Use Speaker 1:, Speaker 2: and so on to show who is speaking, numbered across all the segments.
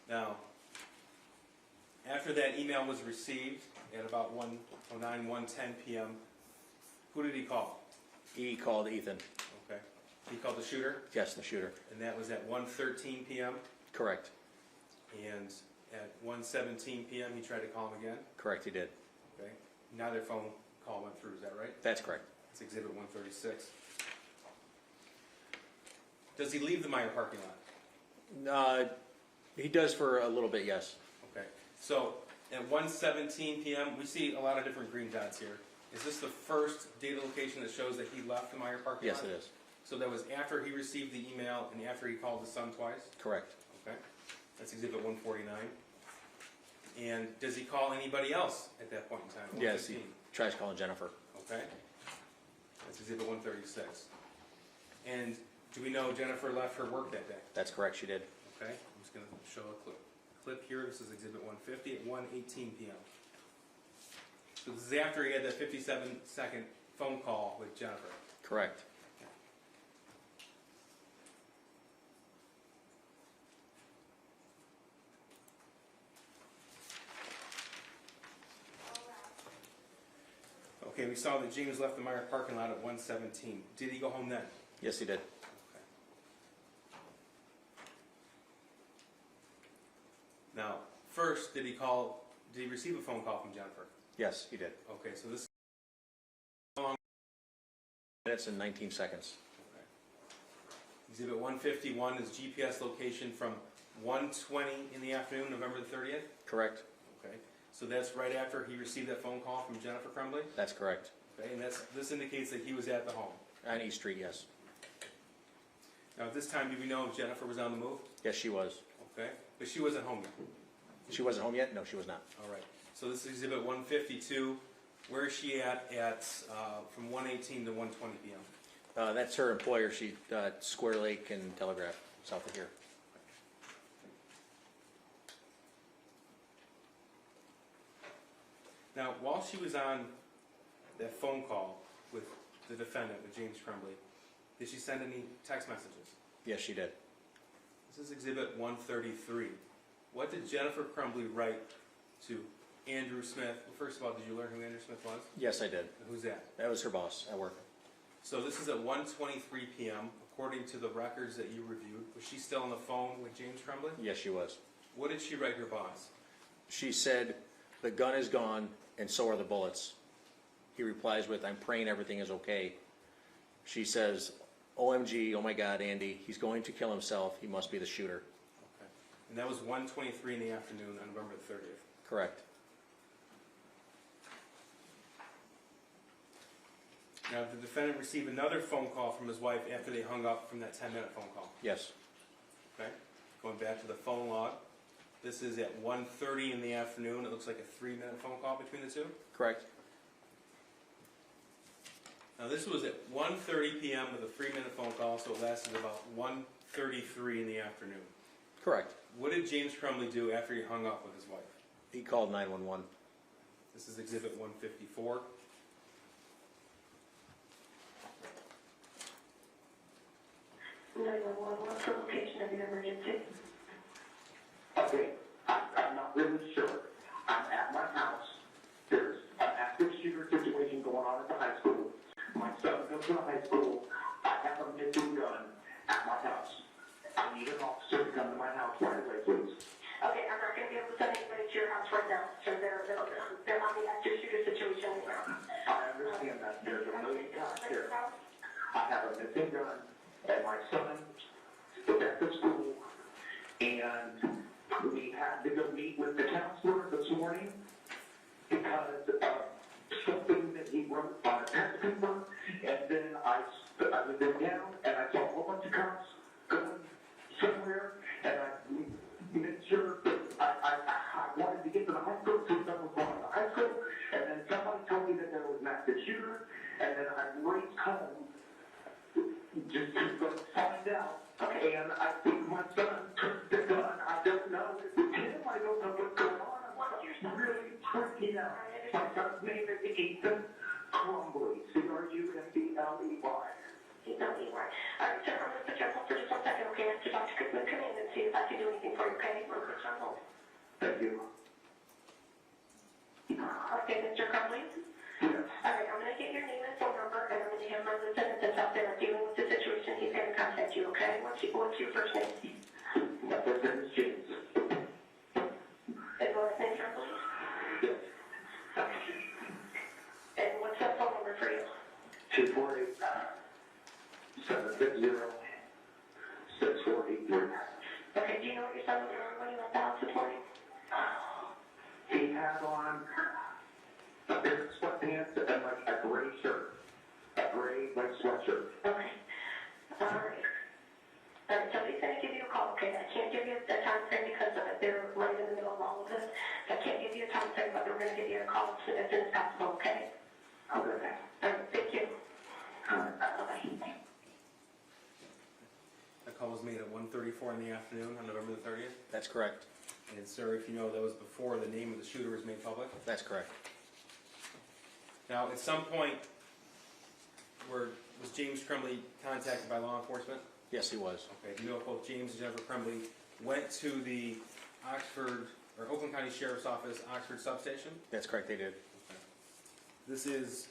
Speaker 1: Now, after that email was received at about 1:09, 1:10 p.m., who did he call?
Speaker 2: He called Ethan.
Speaker 1: Okay. He called the shooter?
Speaker 2: Yes, the shooter.
Speaker 1: And that was at 1:13 p.m.?
Speaker 2: Correct.
Speaker 1: And at 1:17 p.m. he tried to call him again?
Speaker 2: Correct, he did.
Speaker 1: Okay. Neither phone call went through, is that right?
Speaker 2: That's correct.
Speaker 1: It's Exhibit 136. Does he leave the Meyer parking lot?
Speaker 2: He does for a little bit, yes.
Speaker 1: Okay. So at 1:17 p.m., we see a lot of different green dots here. Is this the first data location that shows that he left the Meyer parking lot?
Speaker 2: Yes, it is.
Speaker 1: So that was after he received the email and after he called his son twice?
Speaker 2: Correct.
Speaker 1: Okay. That's Exhibit 149. And does he call anybody else at that point in time?
Speaker 2: Yes, he tries calling Jennifer.
Speaker 1: Okay. That's Exhibit 136. And do we know Jennifer left her work that day?
Speaker 2: That's correct, she did.
Speaker 1: Okay. I'm just going to show a clip here. This is Exhibit 150 at 1:18 p.m. So this is after he had that 57-second phone call with Jennifer.
Speaker 2: Correct.
Speaker 1: Okay, we saw that James left the Meyer parking lot at 1:17. Did he go home then?
Speaker 2: Yes, he did.
Speaker 1: Okay. Now, first, did he receive a phone call from Jennifer?
Speaker 2: Yes, he did.
Speaker 1: Okay, so this...
Speaker 2: Minutes and 19 seconds.
Speaker 1: Okay. Exhibit 151 is GPS location from 1:20 in the afternoon, November the 30th?
Speaker 2: Correct.
Speaker 1: Okay, so that's right after he received that phone call from Jennifer Crumbley?
Speaker 2: That's correct.
Speaker 1: Okay, and this indicates that he was at the home?
Speaker 2: On East Street, yes.
Speaker 1: Now, at this time, do we know if Jennifer was on the move?
Speaker 2: Yes, she was.
Speaker 1: Okay, but she wasn't home yet?
Speaker 2: She wasn't home yet? No, she was not.
Speaker 1: All right, so this is Exhibit 152. Where is she at from 1:18 to 1:20 p.m.?
Speaker 2: That's her employer. She Square Lake and Telegraph, south of here.
Speaker 1: Now, while she was on that phone call with the defendant, with James Crumbley, did she send any text messages?
Speaker 2: Yes, she did.
Speaker 1: This is Exhibit 133. What did Jennifer Crumbley write to Andrew Smith? Well, first of all, did you learn who Andrew Smith was?
Speaker 2: Yes, I did.
Speaker 1: Who's that?
Speaker 2: That was her boss at work.
Speaker 1: So this is at 1:23 p.m. According to the records that you reviewed. Was she still on the phone with James Crumbley?
Speaker 2: Yes, she was.
Speaker 1: What did she write her boss?
Speaker 2: She said, "The gun is gone, and so are the bullets." He replies with, "I'm praying everything is okay." She says, "OMG, oh my God, Andy, he's going to kill himself. He must be the shooter."
Speaker 1: Okay. And that was 1:23 in the afternoon on November the 30th.
Speaker 2: Correct.
Speaker 1: Now, did the defendant receive another phone call from his wife after they hung up from that 10-minute phone call?
Speaker 2: Yes.
Speaker 1: Okay. Going back to the phone log. This is at 1:30 in the afternoon. It looks like a 3-minute phone call between the two.
Speaker 2: Correct.
Speaker 1: Now, this was at 1:30 p.m. with a 3-minute phone call, so it lasted about 1:33 in the afternoon.
Speaker 2: Correct.
Speaker 1: What did James Crumbley do after he hung up with his wife?
Speaker 2: He called 911.
Speaker 1: This is Exhibit 154.
Speaker 3: What's the location of your emergency?
Speaker 4: Okay, I'm not really sure. I'm at my house. There's an active shooter situation going on at the high school. My son goes to the high school. I have a missing gun at my house. I need an officer to come to my house right away, please.
Speaker 3: Okay, I'm not going to be able to send anybody to your house right now. So they're on the active shooter situation right now.
Speaker 4: I understand that. There's a million cops here. I have a missing gun, and my son is at the school, and we had to go meet with the counselor this morning because of something that he wrote on a test paper, and then I was then down, and I saw a whole bunch of cops going somewhere, and I made sure that I wanted to get to the high school, so someone was going to the high school, and then somebody told me that there was an active shooter, and then I raced home just to go find out. Okay. And I think my son took the gun. I don't know. It's him. I don't know what's going on. I'm really freaking out. My son's name is Ethan Crumbley. Crumbley.
Speaker 3: All right, sir, I'm going to put you on hold for just 1 second, okay? I have to talk to Goodman Command and see if I can do anything for you, okay? on hold.
Speaker 4: Thank you.
Speaker 3: Okay, Mr. Crumbley?
Speaker 4: Yes.
Speaker 3: All right, I'm going to get your name and phone number, and I'm going to have my lieutenant that's out there dealing with the situation. He's going to contact you, okay? What's your first name?
Speaker 4: My first name is James.
Speaker 3: And last name, Crumbley?
Speaker 4: Yes.
Speaker 3: Okay. And what's that phone number for you?
Speaker 4: 248-750-6483.
Speaker 3: Okay, do you know what your son was wearing when he left the house this morning?
Speaker 4: He had on a pair of sweatpants and like a gray shirt. A gray, like, sweatshirt.
Speaker 3: Okay. All right. All right, somebody's going to give you a call, okay? I can't give you a time frame because they're right in the middle of all of this. I can't give you a time frame, but we're going to give you a call as soon as possible, okay?
Speaker 4: Okay.
Speaker 3: All right, thank you. Bye-bye.
Speaker 1: That call was made at 1:34 in the afternoon on November the 30th.
Speaker 2: That's correct.
Speaker 1: And sir, if you know, that was before the name of the shooter was made public.
Speaker 2: That's correct.
Speaker 1: Now, at some point, was James Crumbley contacted by law enforcement?
Speaker 2: Yes, he was.
Speaker 1: Okay, do you know if both James and Jennifer Crumbley went to the Oakland County Sheriff's Office, Oxford substation?
Speaker 2: That's correct, they did.
Speaker 1: Okay. This is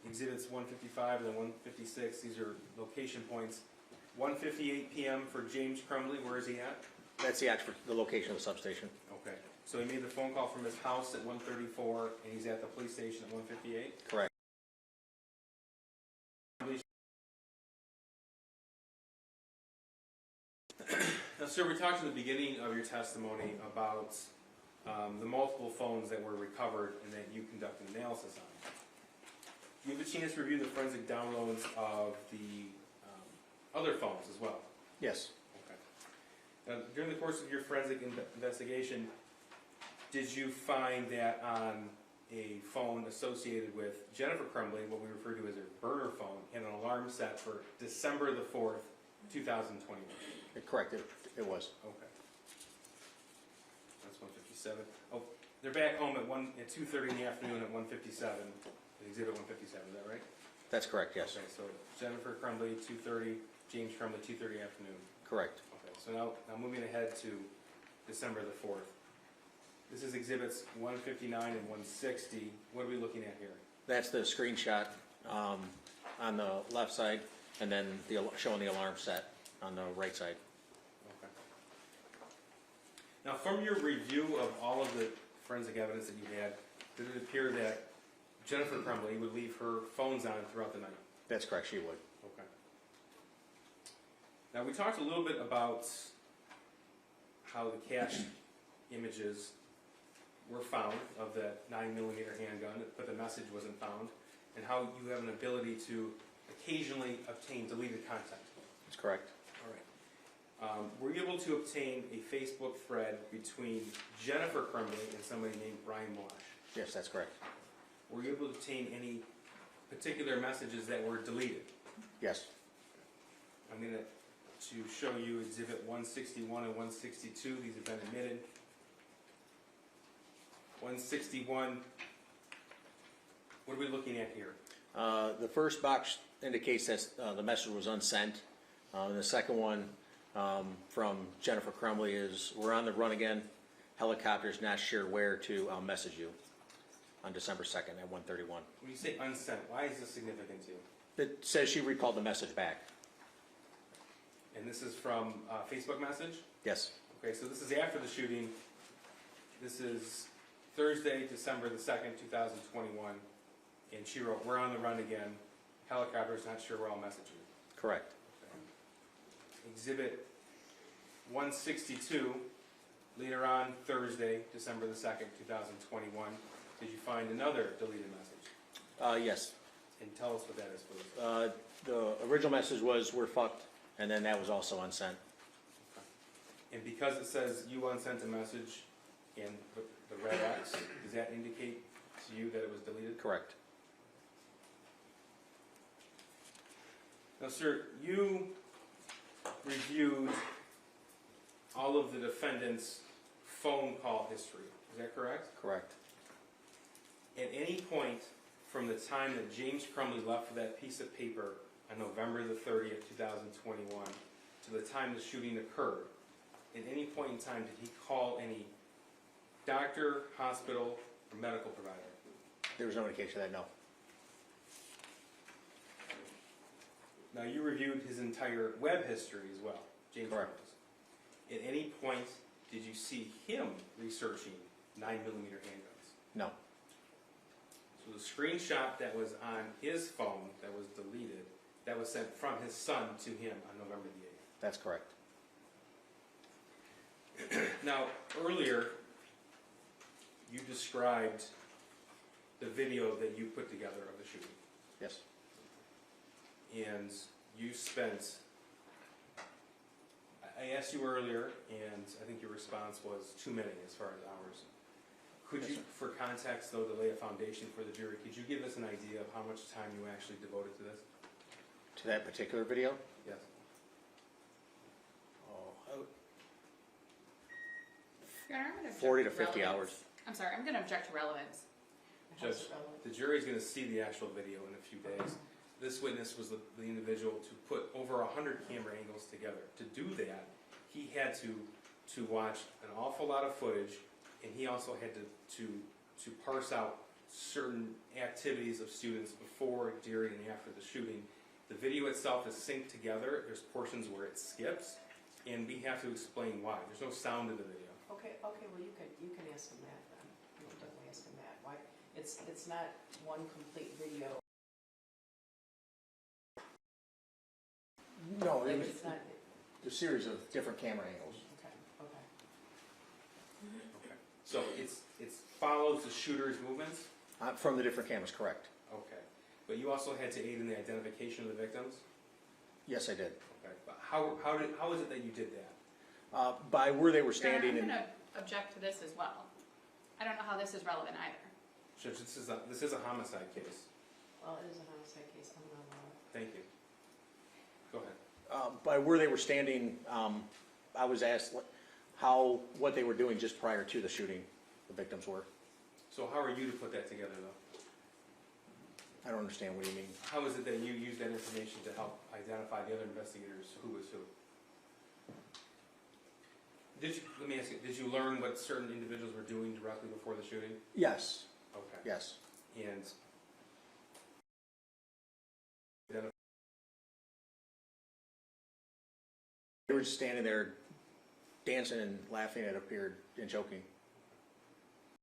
Speaker 1: exhibits 155 and then 156. These are location points. 1:58 p.m. for James Crumbley. Where is he at?
Speaker 2: That's the location of the substation.
Speaker 1: Okay. So he made the phone call from his house at 1:34, and he's at the police station at 1:58.
Speaker 2: Correct.
Speaker 1: Now, sir, we talked at the beginning of your testimony about the multiple phones that were recovered and that you conducted analysis on. You have a chance to review the forensic downloads of the other phones as well.
Speaker 2: Yes.
Speaker 1: Okay. Now, during the course of your forensic investigation, did you find that on a phone associated with Jennifer Crumbley, what we refer to as her burner phone, and an alarm set for December the 4th, 2021?
Speaker 2: Correct, it was.
Speaker 1: Okay. That's 157. Oh, they're back home at 2:30 in the afternoon at 157. Exhibit 157. Is that right?
Speaker 2: That's correct, yes.
Speaker 1: Okay. So Jennifer Crumbley 2:30, James Crumbley 2:30 afternoon.
Speaker 2: Correct.
Speaker 1: Okay. So now moving ahead to December the 4th. This is exhibits 159 and 160. What are we looking at here?
Speaker 2: That's the screenshot on the left side, and then showing the alarm set on the right side.
Speaker 1: Okay. Now, from your review of all of the forensic evidence that you had, did it appear that Jennifer Crumbley would leave her phones on throughout the night?
Speaker 2: That's correct, she would.
Speaker 1: Okay. Now, we talked a little bit about how the cached images were found of that 9mm handgun, but the message wasn't found, and how you have an ability to occasionally obtain deleted content.
Speaker 2: That's correct.
Speaker 1: All right. Were you able to obtain a Facebook thread between Jennifer Crumbley and somebody named Brian Wash?
Speaker 2: Yes, that's correct.
Speaker 1: Were you able to obtain any particular messages that were deleted?
Speaker 2: Yes.
Speaker 1: I'm going to show you Exhibit 161 and 162. These have been admitted. 161, what are we looking at here?
Speaker 2: The first box indicates that the message was unsent. And the second one from Jennifer Crumbley is, "We're on the run again. Helicopters not sure where to message you," on December 2nd at 1:31.
Speaker 1: When you say unsent, why is this significant to you?
Speaker 2: It says she recalled the message back.
Speaker 1: And this is from a Facebook message?
Speaker 2: Yes.
Speaker 1: Okay, so this is after the shooting. This is Thursday, December the 2nd, 2021. And she wrote, "We're on the run again. Helicopters not sure where I'll message you."
Speaker 2: Correct.
Speaker 1: Okay. Exhibit 162, later on Thursday, December the 2nd, 2021. Did you find another deleted message?
Speaker 2: Yes.
Speaker 1: And tell us what that is, please.
Speaker 2: The original message was, "We're fucked," and then that was also unsent.
Speaker 1: And because it says you unsent a message and the red X, does that indicate to you that it was deleted?
Speaker 2: Correct.
Speaker 1: Now, sir, you reviewed all of the defendant's phone call history. Is that correct?
Speaker 2: Correct.
Speaker 1: At any point from the time that James Crumbley left for that piece of paper on November the 30th, 2021, to the time the shooting occurred, at any point in time did he call any doctor, hospital, or medical provider?
Speaker 2: There was no indication of that, no.
Speaker 1: Now, you reviewed his entire web history as well, James
Speaker 2: Correct.
Speaker 1: Crumbley's. At any point, did you see him researching 9mm handguns?
Speaker 2: No.
Speaker 1: So the screenshot that was on his phone that was deleted, that was sent from his son to him on November the 8th.
Speaker 2: That's correct.
Speaker 1: Now, earlier, you described the video that you put together of the shooting.
Speaker 2: Yes.
Speaker 1: And you spent, I asked you earlier, and I think your response was too many as far as hours. Could
Speaker 2: Yes,
Speaker 1: you,
Speaker 2: sir.
Speaker 1: for context though, to lay a foundation for the jury, could you give us an idea of how much time you actually devoted to this?
Speaker 2: To that particular video?
Speaker 1: Yes.
Speaker 2: Oh,
Speaker 5: Your Honor, I'm gonna object
Speaker 2: 40 to 50
Speaker 5: relevance.
Speaker 2: hours.
Speaker 5: I'm sorry, I'm gonna object to relevance.
Speaker 1: Judge, the jury's going to see the actual video in a few days. This witness was the individual to put over 100 camera angles together. To do that, he had to watch an awful lot of footage, and he also had to parse out certain activities of students before, during, and after the shooting. The video itself is synced together. There's portions where it skips, and we have to explain why. There's no sound in the video.
Speaker 6: Okay, well, you can ask him that then. You can definitely ask him that. Why, it's not one complete video.
Speaker 2: No,
Speaker 6: Like,
Speaker 2: it was
Speaker 6: it's not,
Speaker 2: a series of different camera angles.
Speaker 6: okay.
Speaker 1: Okay. So it follows the shooter's movements?
Speaker 2: From the different cameras, correct.
Speaker 1: Okay. But you also had to aid in the identification of the victims?
Speaker 2: Yes, I did.
Speaker 1: Okay. But how is it that you did that?
Speaker 2: By where they were
Speaker 5: Your Honor,
Speaker 2: standing
Speaker 5: I'm
Speaker 2: and
Speaker 5: gonna object to this as well. I don't know how this is relevant either.
Speaker 1: Judge, this is a homicide case.
Speaker 6: Well, it is a homicide case, I'm not allowed.
Speaker 1: Thank you. Go ahead.
Speaker 2: by where they were standing, I was asked what they were doing just prior to the shooting, the victims were.
Speaker 1: So how are you to put that together, though?
Speaker 2: I don't understand what you mean.
Speaker 1: How is it that you used that information to help identify the other investigators who was who? Let me ask you, did you learn what certain individuals were doing directly before the shooting?
Speaker 2: Yes,
Speaker 1: Okay.
Speaker 2: yes.
Speaker 1: And
Speaker 2: They were just standing there dancing and laughing, it appeared, and joking.